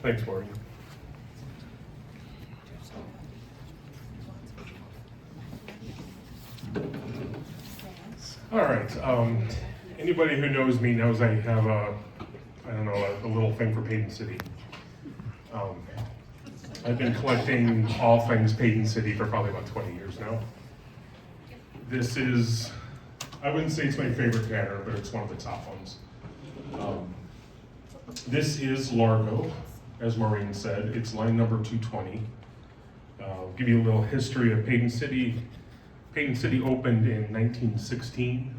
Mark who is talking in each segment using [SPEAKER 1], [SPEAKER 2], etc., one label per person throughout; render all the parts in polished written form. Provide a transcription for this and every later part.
[SPEAKER 1] Thanks, Maureen. All right. Anybody who knows me knows I have a little thing for Paden City. I've been collecting all things Paden City for probably about 20 years now. This is, I wouldn't say it's my favorite pattern, but it's one of the top ones. This is Largo, as Maureen said. It's line number 220. I'll give you a little history of Paden City. Paden City opened in 1916.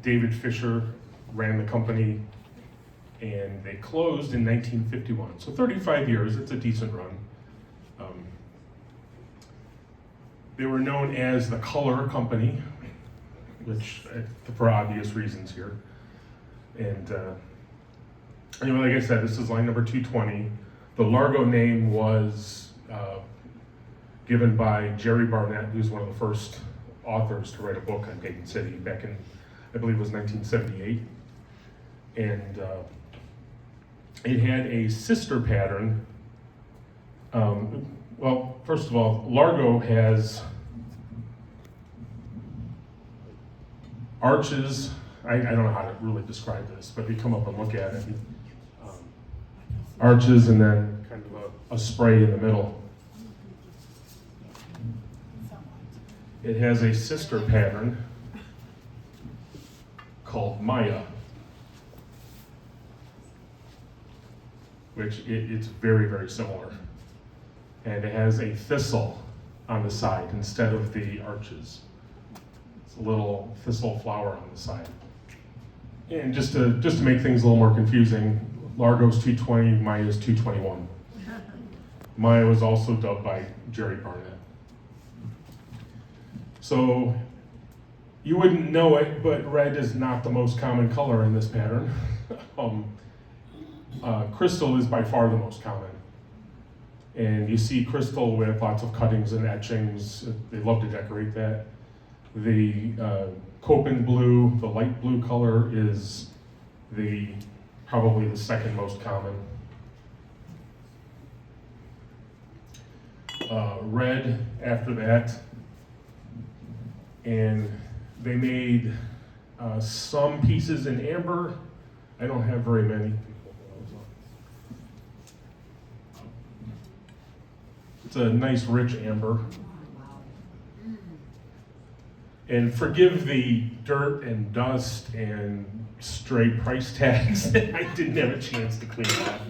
[SPEAKER 1] David Fisher ran the company, and they closed in 1951. So 35 years, it's a decent run. They were known as the Color Company, which for obvious reasons here. And anyway, like I said, this is line number 220. The Largo name was given by Jerry Barnett, who's one of the first authors to write a book on Paden City back in, I believe it was 1978. And it had a sister pattern. Well, first of all, Largo has arches. I don't know how to really describe this, but if you come up and look at it, arches and then kind of a spray in the middle. It has a sister pattern called Maya, which it's very, very similar. And it has a thistle on the side instead of the arches. It's a little thistle flower on the side. And just to make things a little more confusing, Largo's 220, Maya's 221. Maya was also dubbed by Jerry Barnett. So you wouldn't know it, but red is not the most common color in this pattern. Crystal is by far the most common. And you see crystal with lots of cuttings and etchings. They love to decorate that. The Copen blue, the light blue color, is probably the second most common. Red after that. And they made some pieces in amber. I don't have very many. It's a nice rich amber. And forgive the dirt and dust and stray price tags. I didn't have a chance to clean up.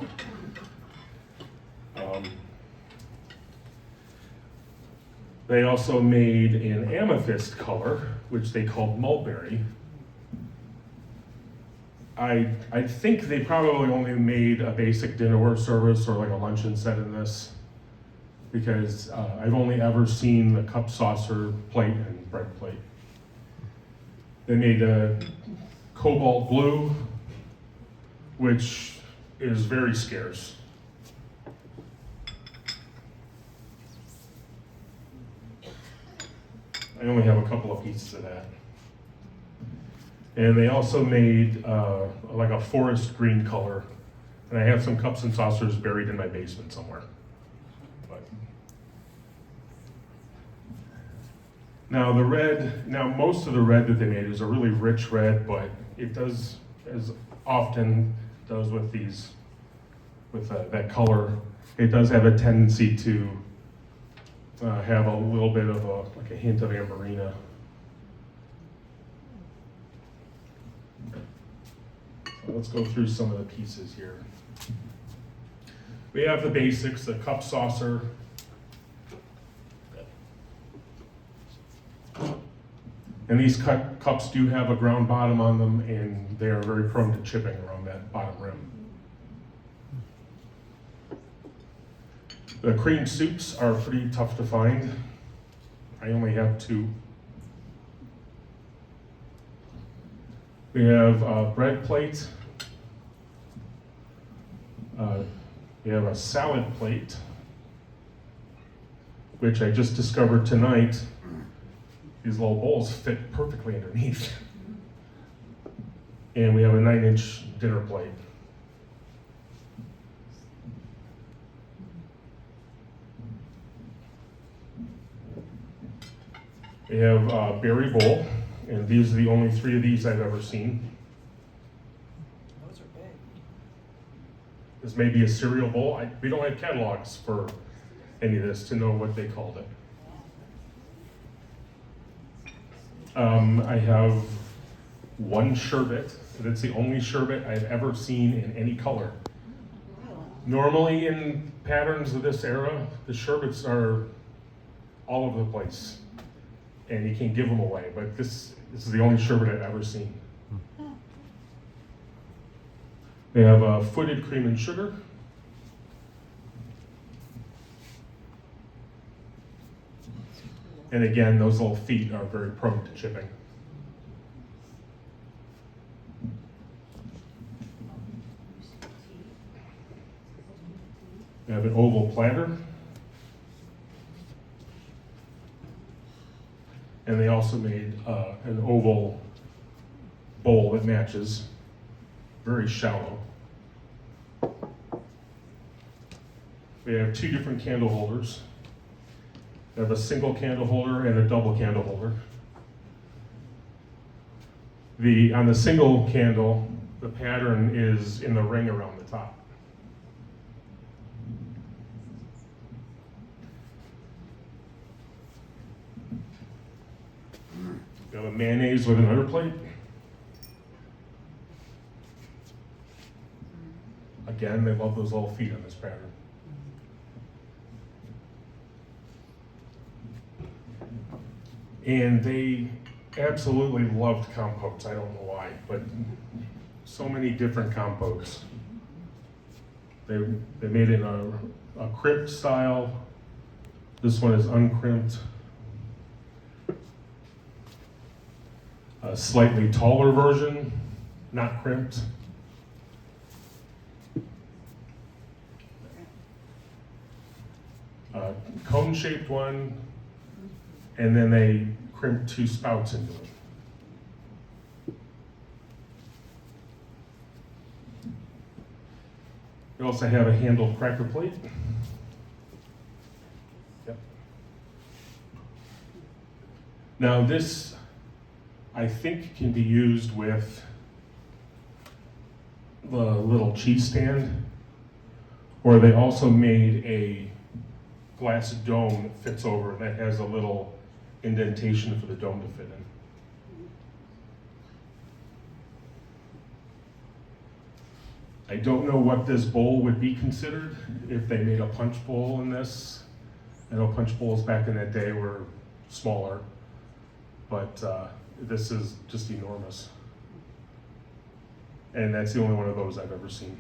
[SPEAKER 1] They also made an amethyst color, which they called mulberry. I think they probably only made a basic dinnerware service or like a luncheon set in this, because I've only ever seen the cup, saucer, plate, and bread plate. They made a cobalt blue, which is very scarce. I only have a couple of pieces of that. And they also made like a forest green color. And I have some cups and saucers buried in my basement somewhere. But now most of the red that they made is a really rich red, but it does, as often does with these, with that color, it does have a tendency to have a little bit of like a hint of amberina. So let's go through some of the pieces here. We have the basics, the cup, saucer. And these cups do have a ground bottom on them, and they are very prone to chipping around that bottom rim. The cream soups are pretty tough to find. I only have 2. We have bread plate. We have a salad plate, which I just discovered tonight. These little bowls fit perfectly underneath. And we have a 9-inch dinner plate. They have berry bowl, and these are the only 3 of these I've ever seen.
[SPEAKER 2] Those are big.
[SPEAKER 1] This may be a cereal bowl. We don't have catalogs for any of this to know what they called it. I have one sherbet, and it's the only sherbet I've ever seen in any color. Normally in patterns of this era, the sherbets are all over the place, and you can't give them away, but this is the only sherbet I've ever seen. They have footed cream and sugar. And again, those little feet are very prone to chipping. They have an oval platter. And they also made an oval bowl that matches, very shallow. We have 2 different candle holders. They have a single candle holder and a double candle holder. On the single candle, the pattern is in the ring around the top. We have a mayonnaise with an underplate. Again, they love those little feet on this pattern. And they absolutely loved compotes. I don't know why, but so many different compotes. They made it a crimped style. This one is uncrimped. A slightly taller version, not crimped. A cone-shaped one, and then they crimped 2 spouts into it. We also have a handled cracker plate. Yep. Now this, I think, can be used with the little cheese stand, or they also made a glass dome that fits over that has a little indentation for the dome to fit in. I don't know what this bowl would be considered if they made a punch bowl in this. I know punch bowls back in that day were smaller, but this is just enormous. And that's the only one of those I've ever seen.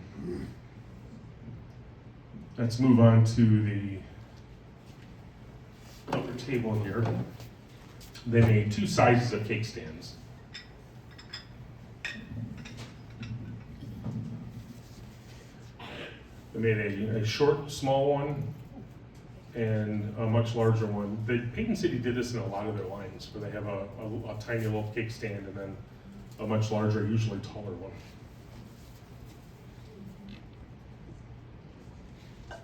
[SPEAKER 1] Let's move on to the other table here. They made 2 sizes of cake stands. They made a short, small one and a much larger one. Paden City did this in a lot of their lines, where they have a tiny little cake stand and then a much larger, usually taller one.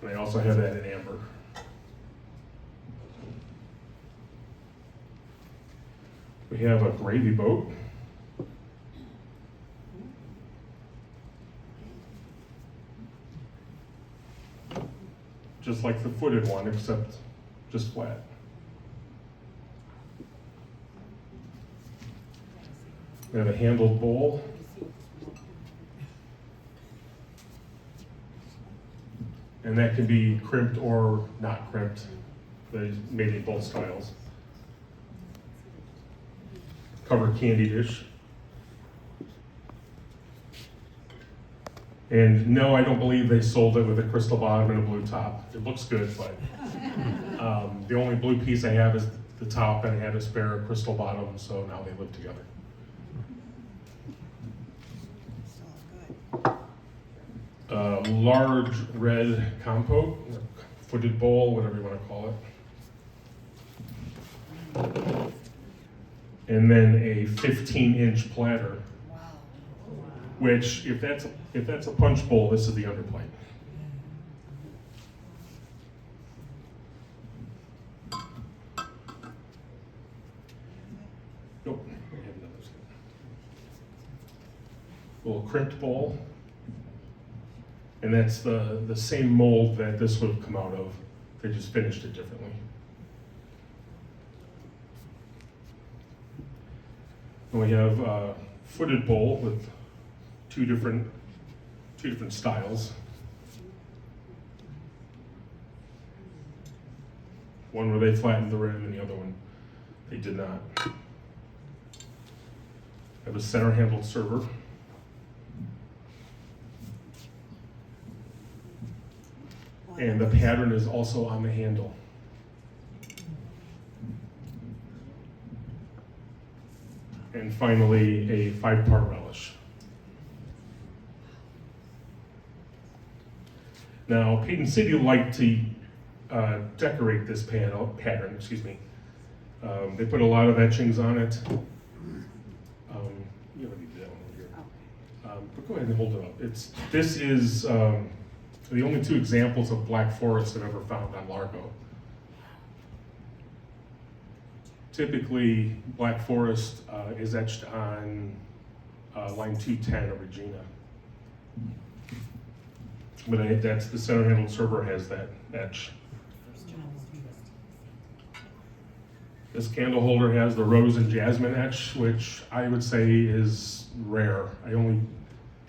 [SPEAKER 1] And they also have that in amber. We have a gravy boat. Just like the footed one, except just flat. We have a handled bowl. And that can be crimped or not crimped. They made it in both styles. Covered candy dish. And no, I don't believe they sold it with a crystal bottom and a blue top. It looks good, but the only blue piece I have is the top, and I had a spare crystal bottom, so now they live together. Large red compote, or footed bowl, whatever you want to call it. And then a 15-inch platter.
[SPEAKER 2] Wow.
[SPEAKER 1] Which, if that's a punch bowl, this is the underplate. little crimped bowl. And that's the same mold that this would have come out of. They just finished it differently. And we have a footed bowl with two different styles. One where they flattened the rim and the other one they did not. I have a center handled server. And the pattern is also on the handle. And finally, a 5-part relish. Now, Paden City liked to decorate this pattern. They put a lot of etchings on it. You don't need that one over here. But go ahead and hold it up. This is the only 2 examples of Black Forest I've ever found on Largo. Typically, Black Forest is etched on line 210 of Regina. But that's the center handled server has that etch. This candle holder has the rose and jasmine etch, which I would say is rare. I only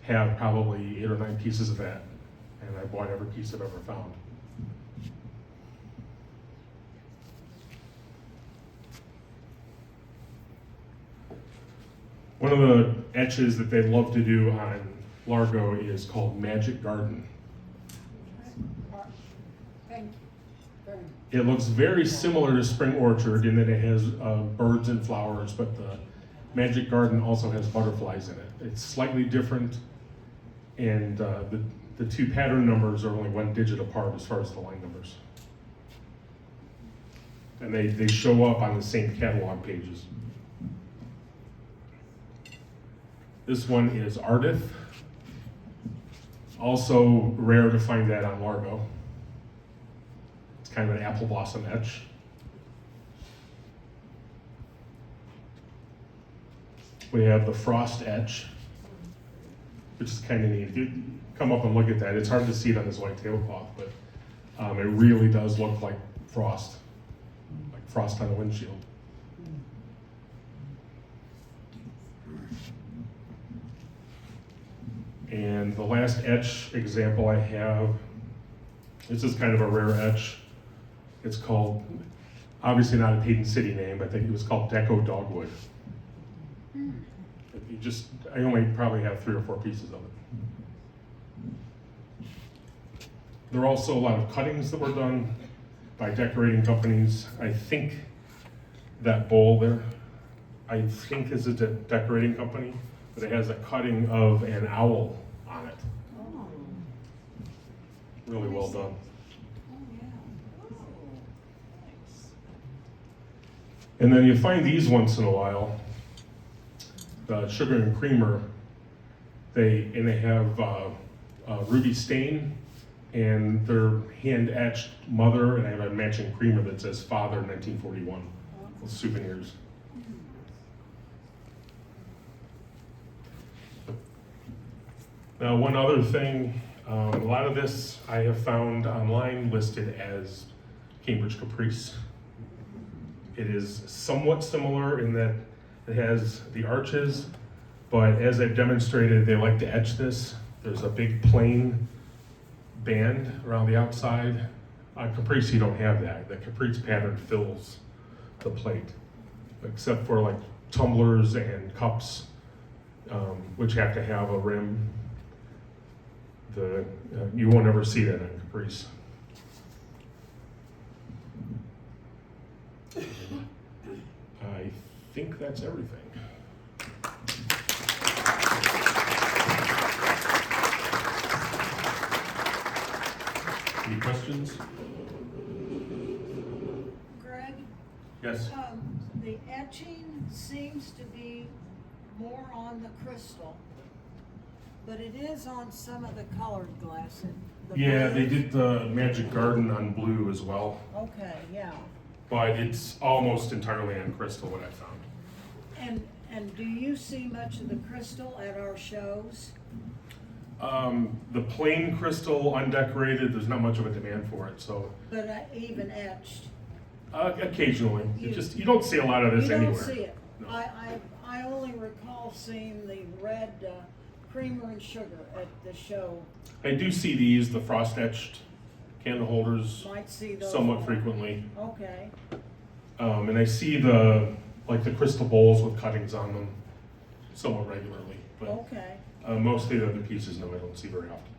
[SPEAKER 1] have probably 8 or 9 pieces of that, and I bought every piece I've ever found. One of the etches that they love to do on Largo is called Magic Garden.
[SPEAKER 3] Thank you.
[SPEAKER 1] It looks very similar to Spring Orchard in that it has birds and flowers, but the Magic Garden also has butterflies in it. It's slightly different, and the 2 pattern numbers are only 1 digit apart as far as the line numbers. And they show up on the same catalog pages. This one is Ardith. Also rare to find that on Largo. It's kind of an apple blossom etch. We have the Frost etch, which is kind of neat. If you come up and look at that, it's hard to see it on this white tablecloth, but it really does look like frost on the windshield. And the last etch example I have, this is kind of a rare etch. It's called, obviously not a Paden City name, but I think it was called Deco Dogwood. I only probably have 3 or 4 pieces of it. There are also a lot of cuttings that were done by decorating companies. I think that bowl there, I think is a decorating company, but it has a cutting of an owl on it.
[SPEAKER 3] Oh.
[SPEAKER 1] Really well done.
[SPEAKER 3] Oh, yeah. Oh, nice.
[SPEAKER 1] And then you find these once in a while, the sugar and creamer. They have ruby stain, and they're hand etched mother, and I have a matching creamer that says father 1941. With souvenirs. Now, one other thing, a lot of this I have found online listed as Cambridge Caprice. It is somewhat similar in that it has the arches, but as I've demonstrated, they like to etch this. There's a big plain band around the outside. On Caprice, you don't have that. The Caprice pattern fills the plate, except for like tumblers and cups, which have to have a rim. You won't ever see that on Caprice. I think that's everything. Any questions?
[SPEAKER 3] Greg,
[SPEAKER 1] Yes.
[SPEAKER 3] the etching seems to be more on the crystal, but it is on some of the colored glass.
[SPEAKER 1] Yeah, they did the Magic Garden on blue as well,
[SPEAKER 3] Okay, yeah.
[SPEAKER 1] but it's almost entirely on crystal what I found.
[SPEAKER 3] And do you see much of the crystal at our shows?
[SPEAKER 1] The plain crystal, undecorated, there's not much of a demand for it, so
[SPEAKER 3] But even etched?
[SPEAKER 1] occasionally.
[SPEAKER 3] You-
[SPEAKER 1] You don't see a lot of this
[SPEAKER 3] You
[SPEAKER 1] anywhere.
[SPEAKER 3] don't see it.
[SPEAKER 1] No.
[SPEAKER 3] I only recall seeing the red creamer and sugar at the show.
[SPEAKER 1] I do see these, the frost etched candle holders,
[SPEAKER 3] Might see those.
[SPEAKER 1] somewhat
[SPEAKER 3] more.
[SPEAKER 1] frequently.
[SPEAKER 3] Okay,
[SPEAKER 1] And I see the crystal bowls with cuttings on them somewhat regularly. But
[SPEAKER 3] okay.
[SPEAKER 1] most of the other pieces, no, I don't see very often.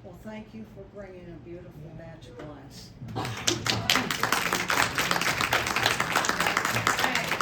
[SPEAKER 3] Well, thank you for bringing a beautiful batch of glass.
[SPEAKER 4] Okay.